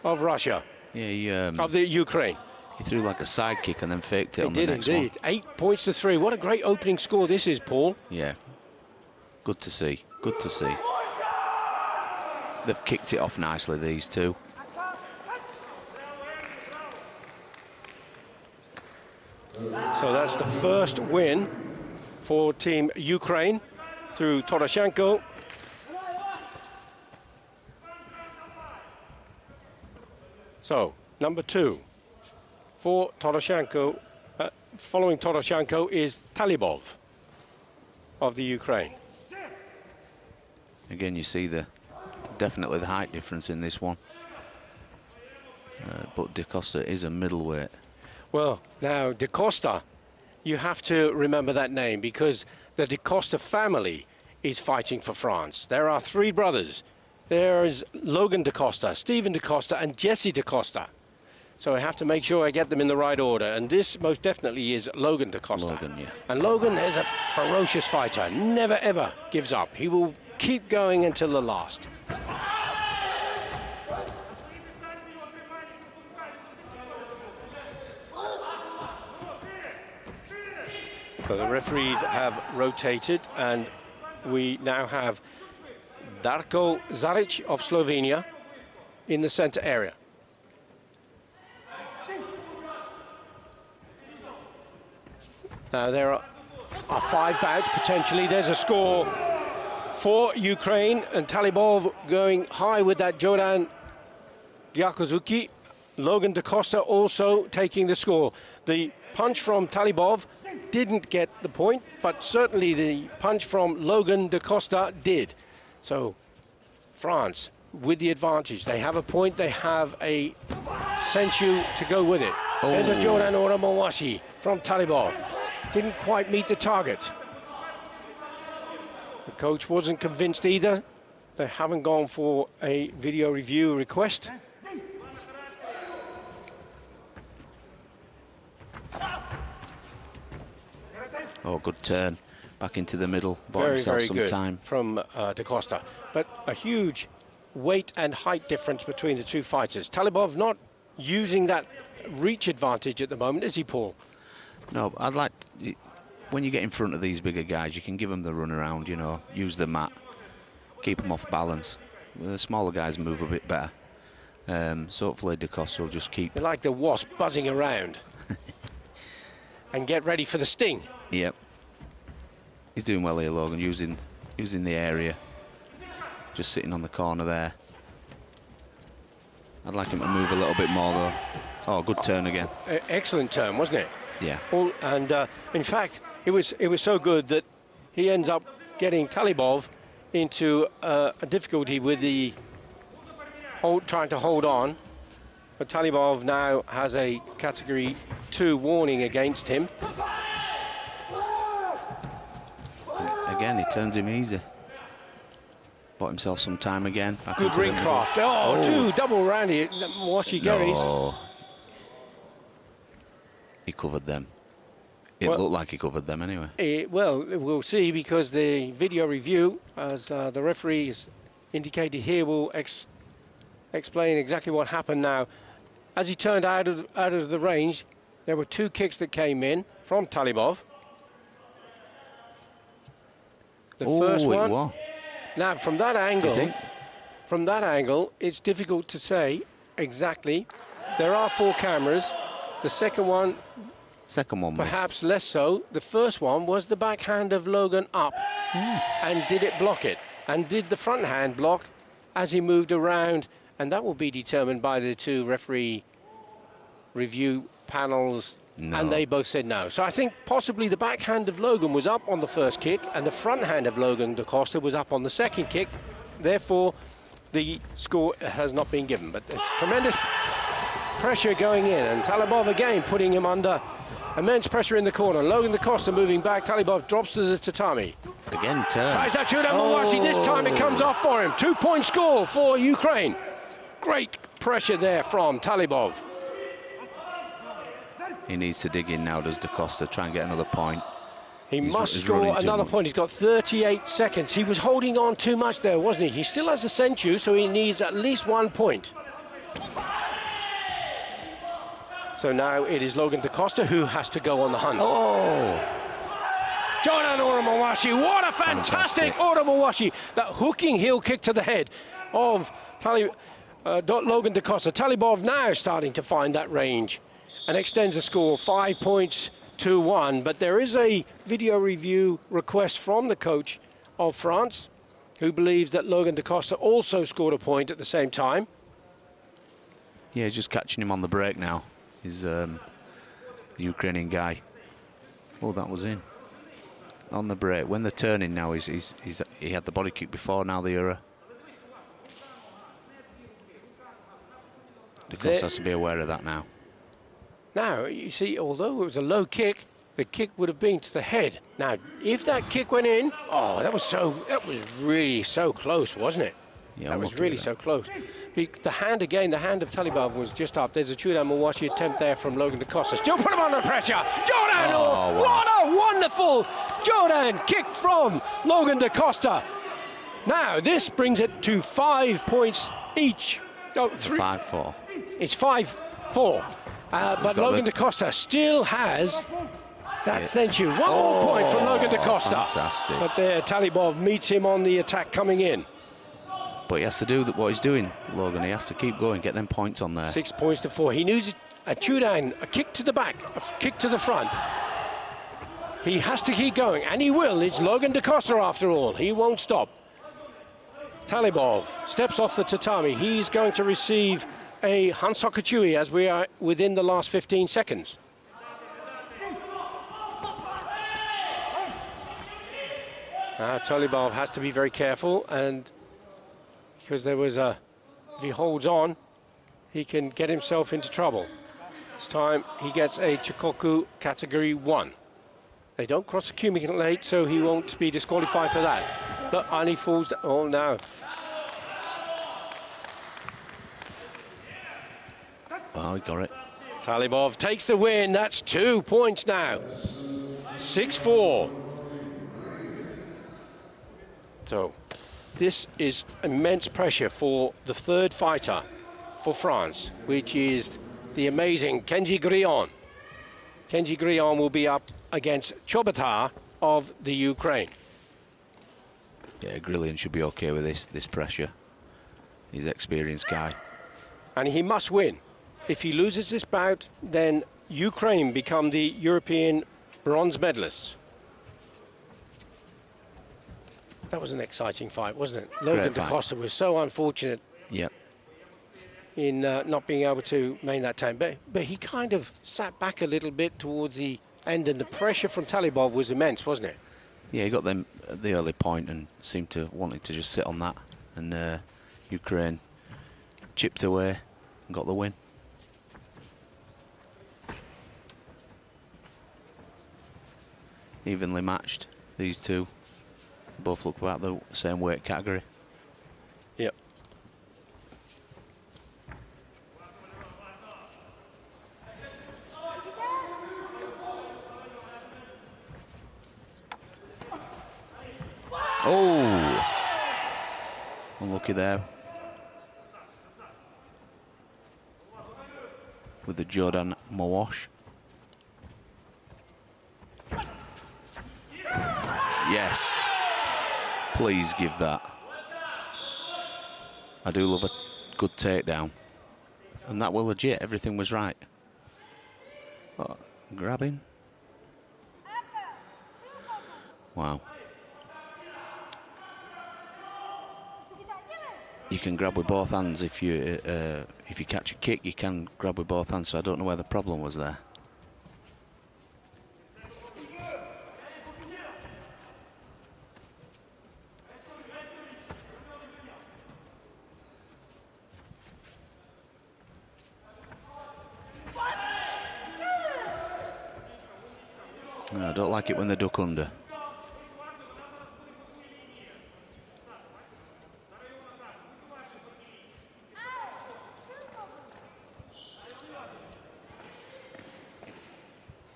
of Russia. Yeah, of the Ukraine. He threw like a side kick and then faked it on the next indeed. one. 8 points to 3. What a great opening score this is, Paul. Yeah, good to see. Good to see. They've kicked it off nicely, these two. So that's the first win for Team Ukraine through Toroshenko. So, number 2 for Toroshenko, following Toroshenko is Talibov of the Ukraine. Again, you see definitely the height difference in this one. But Da Costa is a middleweight. Well, now, Da Costa, you have to remember that name because the Da Costa family is fighting for France. There are 3 brothers. There is Logan Da Costa, Stephen Da Costa, and Jesse Da Costa. So I have to make sure I get them in the right order. And this most definitely is Logan Da Costa. Logan, yeah. And Logan is a ferocious fighter, never ever gives up. He will keep going until the last. So the referees have rotated, and we now have Darko Zaric of Slovenia in the center area. Now there are 5 bouts potentially. There's a score for Ukraine, and Talibov going high with that Jordan Gyakozuki. Logan Da Costa also taking the score. The punch from Talibov didn't get the point, but certainly the punch from Logan Da Costa did. So France with the advantage. They have a point, they have a sensu to go with it. Oh. There's a Jordan Oramawashi from Talibov. Didn't quite meet the target. The coach wasn't convinced either. They haven't gone for a video review request. Oh, good turn. Back into the middle. Bought Very, himself very some good time. from Da Costa. But a huge weight and height difference between the 2 fighters. Talibov not using that reach advantage at the moment, is he, Paul? No, I'd like when you get in front of these bigger guys, you can give them the run around, you know, use the mat, keep them off balance. The smaller guys move a bit better. So hopefully Da Costa will just keep... They're like the wasp buzzing around and get ready for the sting. Yep. He's doing well here, Logan, using the area. Just sitting on the corner there. I'd like him to move a little bit more, though. Oh, good turn again. Excellent turn, wasn't it? Yeah. And in fact, it was so good that he ends up getting Talibov into a difficulty with the trying to hold on. But Talibov now has a Category 2 warning against him. Again, he turns him easy. Bought himself some time again. Good ring craft. Oh, two double roundy washi-geris. No. He covered them. It looked like he covered them anyway. Well, we'll see, because the video review, as the referee has indicated here, will explain exactly what happened now. As he turned out of the range, there were two kicks that came in from Talibov. The first one. Now, from that angle, it's difficult to say exactly. There are 4 cameras. The second one perhaps less so. The first one was the backhand of Logan up. And did it block it? And did the front hand block as he moved around? And that will be determined by the 2 referee review panels. No. And they both said no. So I think possibly the backhand of Logan was up on the first kick and the front hand of Logan da Costa was up on the second kick. Therefore, the score has not been given. But it's tremendous pressure going in. And Talibov again putting him under immense pressure in the corner. Logan da Costa moving back. Talibov drops to the tatami. Again, turn. Tries that shoot at Mawashi. This time it comes off for him. 2-point score for Ukraine. Great pressure there from Talibov. He needs to dig in now, does da Costa, try and get another point. He must score another point. He's got 38 seconds. He was holding on too much there, wasn't he? He still has a senchu, so he needs at least 1 point. So now it is Logan da Costa who has to go on the hunt. Oh! Jordan Oramawashi, what a fantastic Oramawashi. That hooking heel kick to the head of Logan da Costa. Talibov now starting to find that range and extends the score 5 points to 1. But there is a video review request from the coach of France, who believes that Logan da Costa also scored a point at the same time. Yeah, he's just catching him on the break now. He's the Ukrainian guy. Oh, that was in. On the break. When they're turning now, he had the body kick before, now the error. Da Costa has to be aware of that now. Now, you see, although it was a low kick, the kick would have been to the head. Now, if that kick went in, oh, that was really so close, wasn't it? Yeah, that was really so close. The hand again, the hand of Talibov was just up. There's a Chudan Mawashi attempt there from Logan da Costa. Still put him under pressure. Jordan, wow. What a wonderful Jordan kick from Logan da Costa. Now, this brings it to 5 points each. Oh, 5-4. It's 5-4. But Logan da Costa still has that senchu. 1 more point from Logan da Costa. Fantastic. But there, Talibov meets him on the attack coming in. But he has to do what he's doing, Logan. He has to keep going, get them points on there. 6 points to 4. He needs a chudan, a kick to the back, a kick to the front. He has to keep going, and he will. It's Logan da Costa after all. He won't stop. Talibov steps off the tatami. He's going to receive a Hansokachui as we are within the last 15 seconds. Talibov has to be very careful, and because if he holds on, he can get himself into trouble. This time he gets a Chikoku Category 1. They don't cross accumulate, so he won't be disqualified for that. Look, and he falls down. Oh, no. Oh, he got it. Talibov takes the win. That's 2 points now. 6-4. So this is immense pressure for the third fighter for France, which is the amazing Kenji Grion. Kenji Grion will be up against Chobota of the Ukraine. Yeah, Grillian should be okay with this pressure. He's an experienced guy. And he must win. If he loses this bout, then Ukraine become the European bronze medalists. That was an exciting fight, wasn't it? Logan da Costa was so unfortunate. Yep. in not being able to maintain that time. But he kind of sat back a little bit towards the end, and the pressure from Talibov was immense, wasn't it? Yeah, he got them at the early point and seemed to wanting to just sit on that. And Ukraine chipped away and got the win. Evenly matched, these two. Both look about the same weight category. Yep. Oh! Unlucky there. With the Jordan Mawash. Yes. Please give that. I do love a good takedown. And that was legit. Everything was right. Oh, grabbing. Wow. You can grab with both hands if you catch a kick. You can grab with both hands. So I don't know where the problem was there. No, I don't like it when they duck under.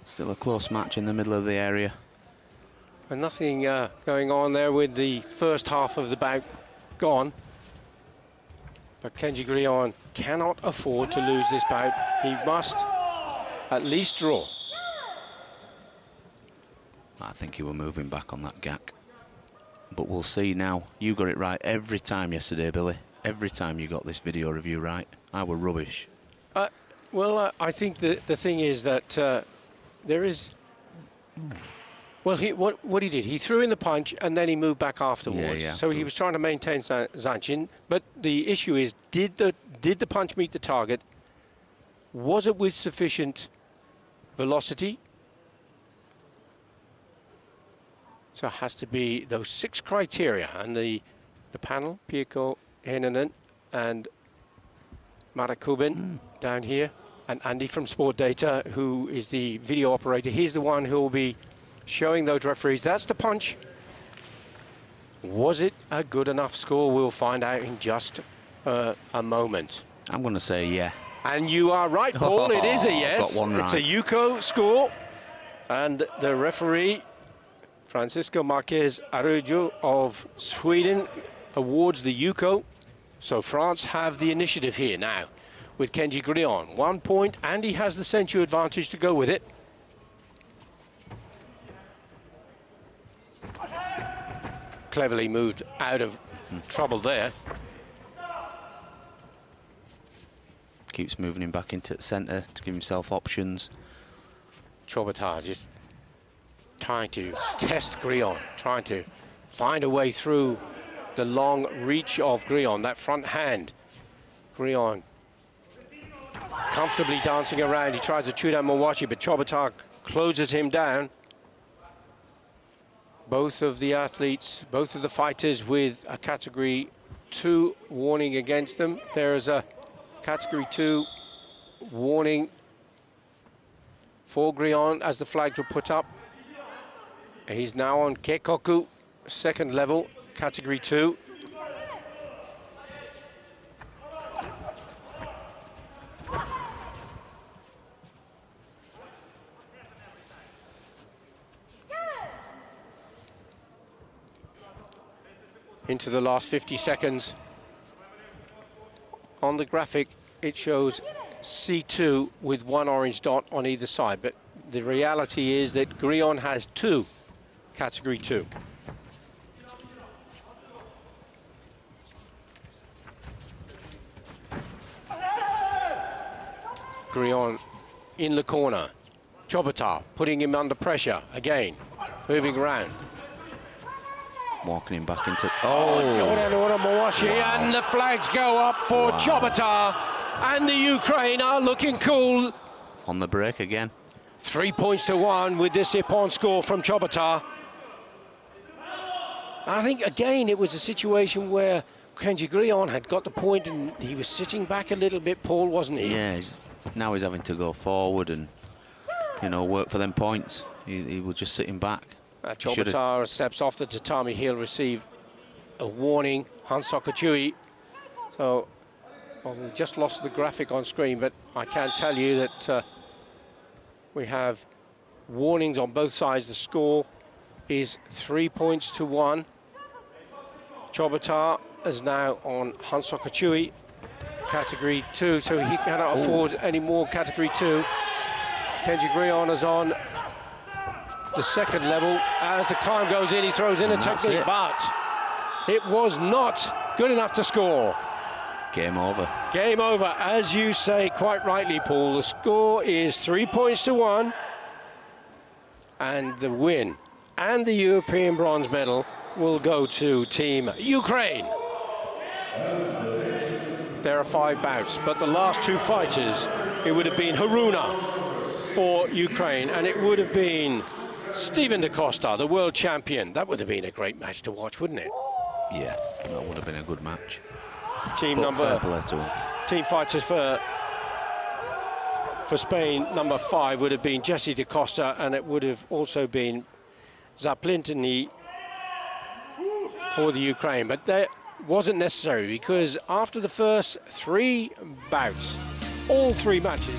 Still a close match in the middle of the area. And nothing going on there with the first half of the bout gone. But Kenji Grion cannot afford to lose this bout. He must at least draw. I think you were moving back on that gack. But we'll see now. You got it right every time yesterday, Billy. Every time you got this video review right. I were rubbish. Well, I think the thing is that there is... Well, what he did, he threw in the punch and then he moved back afterwards. Yeah, so he was trying to maintain Zanchin. But the issue is, did the punch meet the target? Was it with sufficient velocity? So it has to be those 6 criteria. And the panel, Pirkko Heinonen and Mara Kubin down here, and Andy from Sport Data, who is the video operator. He's the one who will be showing those referees. That's the punch. Was it a good enough score? We'll find out in just a moment. I'm going to say yeah. And you are right, Paul. It is a yes. Got one right. It's a Yuko score. And the referee, Francisco Marquez Araujo of Sweden, awards the Yuko. So France have the initiative here now with Kenji Grion. 1 point. Andy has the Senshu advantage to go with it. Cleverly moved out of trouble there. Keeps moving him back into the centre to give himself options. Chobotár just trying to test Grion, trying to find a way through the long reach of Grion, that front hand. Grion comfortably dancing around. He tries to chew down Mawashi, but Chobotár closes him down. Both of the athletes, both of the fighters with a category 2 warning against them. There is a category 2 warning for Grion as the flags were put up. He's now on Keikoku, 2nd level, category 2. Into the last 50 seconds. On the graphic, it shows C2 with 1 orange dot on either side, but the reality is that Grion has 2 category 2. Grion in the corner. Chobotár putting him under pressure again, moving around. Walking him back into... Oh, Jordan Mawashi, and the flags go up for Chobotár. And the Ukraine are looking cool. On the break again. 3 points to 1 with this Ippon score from Chobota. I think, again, it was a situation where Kenji Grion had got the point and he was sitting back a little bit, Paul, wasn't he? Yeah, now he's having to go forward and, you know, work for them points. He was just sitting back. Chobota steps off the tatami. He'll receive a warning. Hansoku Chui. So, well, we just lost the graphic on screen, but I can tell you that we have warnings on both sides. The score is 3 points to 1. Chobota is now on Hansoku Chui, category 2, so he cannot afford any more category 2. Kenji Grion is on the second level. As the climb goes in, he throws in a technique, but it was not good enough to score. Game over. Game over, as you say quite rightly, Paul. The score is 3 points to 1, and the win and the European bronze medal will go to Team Ukraine. There are 5 bouts, but the last 2 fighters, it would have been Haruna for Ukraine, and it would have been Steven Da Costa, the world champion. That would have been a great match to watch, wouldn't it? Yeah, that would have been a good match. Team fighters for Spain, number 5 would have been Jesse Da Costa, and it would have also been Zaplintini for the Ukraine. But that wasn't necessary, because after the first 3 bouts, all 3 matches,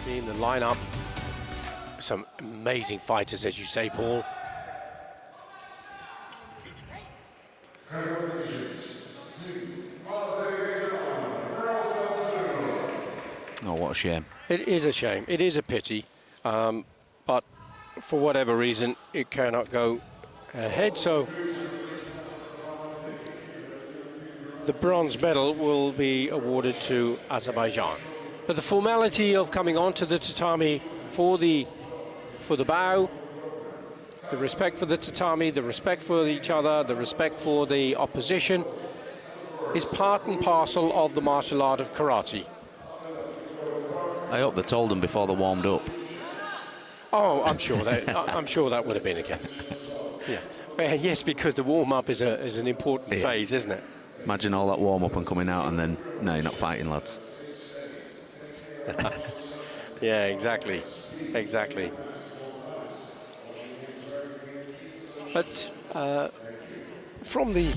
in the lineup. Some amazing fighters, as you say, Paul. Oh, what a shame. It is a shame. It is a pity. But for whatever reason, it cannot go ahead. So the bronze medal will be awarded to Azerbaijan. But the formality of coming onto the tatami for the bow, the respect for the tatami, the respect for each other, the respect for the opposition, is part and parcel of the martial art of karate. I hope they told them before they warmed up. Oh, I'm sure that would have been again. Yeah, yes, because the warm-up is an important phase, isn't it? Imagine all that warm-up and coming out, and then no, you're not fighting, lads. Yeah, exactly. But from the